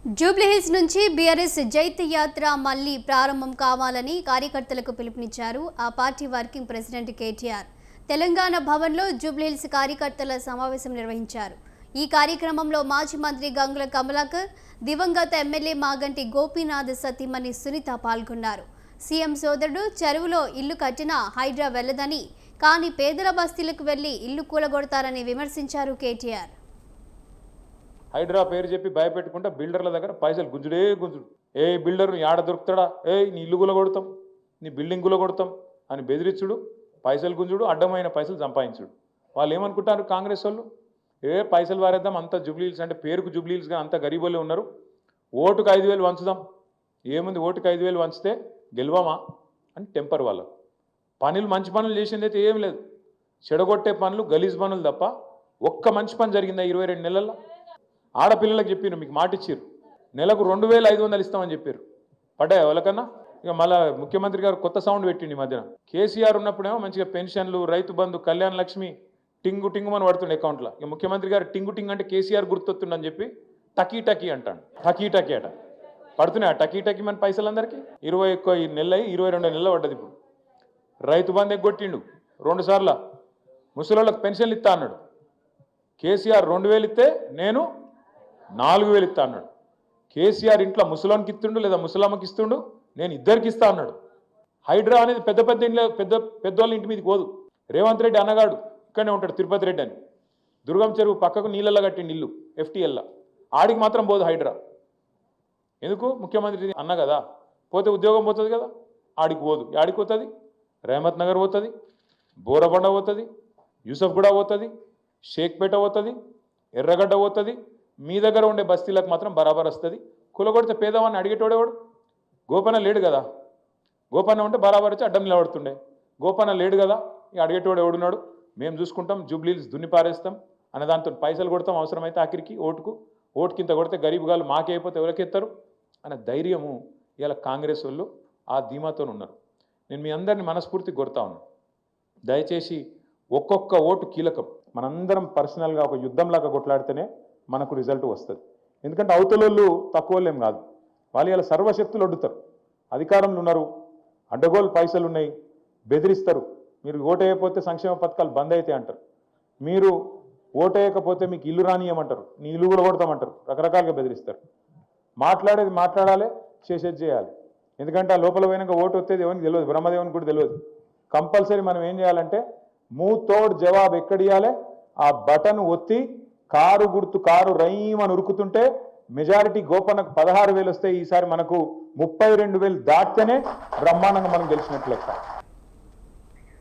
జూబ్లీహిల్స్ నుంచి బీఆర్ఎస్ జైత్య యాత్ర మళ్లీ ప్రారంభం కావాలని కార్యకర్తలకు పిలుపునిచ్చారు ఆ party working president KTR. Telangana భవన్లో జూబ్లీహిల్స్ కార్యకర్తల సమావేశం నిర్వహించారు. ఈ కార్యక్రమంలో మాజీ మంత్రి గంగుల కమలాకర్, దివంగత ఎమ్మెల్యే మాగంటి గోపీనాథ్ సతీమణి సునీత పాల్గొన్నారు. సీఎం సోదరుడు చెరువులో ఇల్లు కట్టినా హైడ్రా వెళ్లదని, కానీ పేదల బస్తీలకు వెళ్లి ఇల్లు కూలగొడతారని విమర్శించారు కేటీఆర్. హైడ్రా పేరు చెప్పి భయపెట్టుకుంటా బిల్డర్ల దగ్గర పైసలు గుంజుడే గుంజుడు. ఏ బిల్డర్ ఆడ దొరుకుతాడా, నీ ఇల్లు కొడతాం, నీ బిల్డింగ్ కొడతాం అని బెదిరించుడు, పైసలు గుంజుడు, అడ్డమైన పైసలు సంపాదించుడు. వాళ్ళు ఏమనుకుంటారు కాంగ్రెస్ వాళ్ళు, పైసలు వారేద్దాం, అంత జూబ్లీహిల్స్ అంటే పేరుకు జూబ్లీహిల్స్ కానీ అంత గరీబోళ్ళే ఉన్నారు, ఓటుకు 5,000 వంచుదాం, ఏముంది ఓటుకు 5,000 వంచితే గెలవమా అని టెంపర్ వాళ్ళు. పనులు మంచి పనులు చేసింది అయితే ఏం లేదు, చెడగొట్టే పనులు గలీజ్ పనులు తప్ప ఒక్క మంచి పని జరిగిందా 22 నెలల్లో? ఆడపిల్లలకు చెప్పారు, మీకు మాట ఇచ్చారు, నెలకు 2,500 ఇస్తామని చెప్పారు. పడ్డాయి ఎవరికన్నా? ఇక మళ్ళీ ముఖ్యమంత్రి గారు కొత్త సౌండ్ పెట్టిండి ఈ మధ్యన. కేసీఆర్ ఉన్నప్పుడేమో మంచిగా పెన్షన్లు, రైతు బంధు, కళ్యాణ లక్ష్మి టింగు టింగుమని పడుతుండే అకౌంట్లో. ఇక ముఖ్యమంత్రి గారు టింగు టింగ్ అంటే కేసీఆర్ గుర్తొస్తుండని చెప్పి టకీ టకీ అంటాడు. టకీ టకీ అట పడుతున్నాయి. టకీ టకీ మన పైసలందరికీ 21 నెలలు అయ్యి 22 నెలలు పడ్డది. ఇప్పుడు రైతు బంధు ఎగ్గొట్టిండు 2 సార్లు. ముసలోళ్ళకి పెన్షన్లు ఇస్తా అన్నాడు. కేసీఆర్ 2,000 ఇస్తే నేను 4,000 ఇస్తా అన్నాడు. కేసీఆర్ ఇంట్లో ముసలానికి ఇస్తుండు లేదా ముసలామ్మకి ఇస్తుండు, నేను ఇద్దరికి ఇస్తా అన్నాడు. హైడ్రా అనేది పెద్ద పెద్ద ఇంట్లో పెద్దోళ్ళ ఇంటి మీదకి పోదు. రేవంత్ రెడ్డి అన్నగాడు ఇక్కడనే ఉంటాడు, తిరుపతి రెడ్డి అని. దుర్గం చెరువు పక్కకు నీళ్ళల్లో కట్టిండి ఇల్లు, FTLలో. ఆడికి మాత్రం పోదు హైడ్రా. ఎందుకు? ముఖ్యమంత్రి అన్న కదా, పోతే ఉద్యోగం పోతుంది కదా, ఆడికి పోదు. ఆడికి పోతుంది, రేమత్ నగర్ పోతుంది, బోరబండ పోతుంది, యూసఫ్గూడ పోతుంది, షేక్పేట పోతుంది, ఎర్రగడ్డ పోతుంది. మీ దగ్గర ఉండే బస్తీలకు మాత్రం బరాబర్ వస్తుంది. కులగొడితే పేదవాడిని అడిగేటోడేవాడు? గోపన్న లేడు కదా. గోపన్న ఉంటే బరాబర్ వచ్చి అడ్డం నిలబడుతుండే. గోపన్న లేడు కదా, ఇక అడిగేటోడు ఎవడున్నాడు? మేము చూసుకుంటాం, జూబ్లీహిల్స్ దున్ని పారేస్తాం అనే దాంతో పైసలు కొడతాం, అవసరమైతే ఆఖరికి ఓటుకింత కొడితే గరీబ్ గాలు మాకే అయిపోతే ఎవరికెత్తారు అనే ధైర్యము ఇలా కాంగ్రెస్ వాళ్ళు ఆ ధీమాతో ఉన్నారు. నేను మీ అందరినీ మనస్ఫూర్తిగా కోరుతా ఉన్నాను, దయచేసి ఒక్కొక్క ఓటు కీలకం. మనందరం పర్సనల్గా ఒక యుద్ధంలాగా కొట్లాడితేనే మనకు రిజల్ట్ వస్తుంది. ఎందుకంటే అవతలోళ్ళు తక్కువ వాళ్ళేం కాదు, వాళ్ళు ఇలా సర్వశక్తులు అడ్డుతారు. అధికారంలో ఉన్నారు, అడ్డగోలు పైసలు ఉన్నాయి, బెదిరిస్తారు. మీరు ఓటేయకపోతే సంక్షేమ పథకాలు బంద్ అవుతాయి అంటారు. మీరు ఓటేయకపోతే మీకు ఇల్లు రానియమంటారు, నీ ఇల్లు కూడా కొడతామంటారు. రకరకాలుగా బెదిరిస్తారు. మాట్లాడేది మాట్లాడాలి, చేసేది చేయాలి. ఎందుకంటే ఆ లోపల పోయినాక ఓటు వచ్చేది ఎవరికి తెలియదు, బ్రహ్మదేవునికి కూడా తెలియదు. కంపల్సరీ మనం ఏం చేయాలంటే మూతోడ్ జవాబు ఎక్కడియాలి, ఆ బటన్ ఒత్తి కారు రైమని ఉరుకుతుంటే మెజారిటీ గోపన్నకు 16,000 వస్తాయి. ఈసారి మనకు 32,000 దాటితేనే బ్రహ్మాండంగా మనం గెలిచినట్లు లెక్క.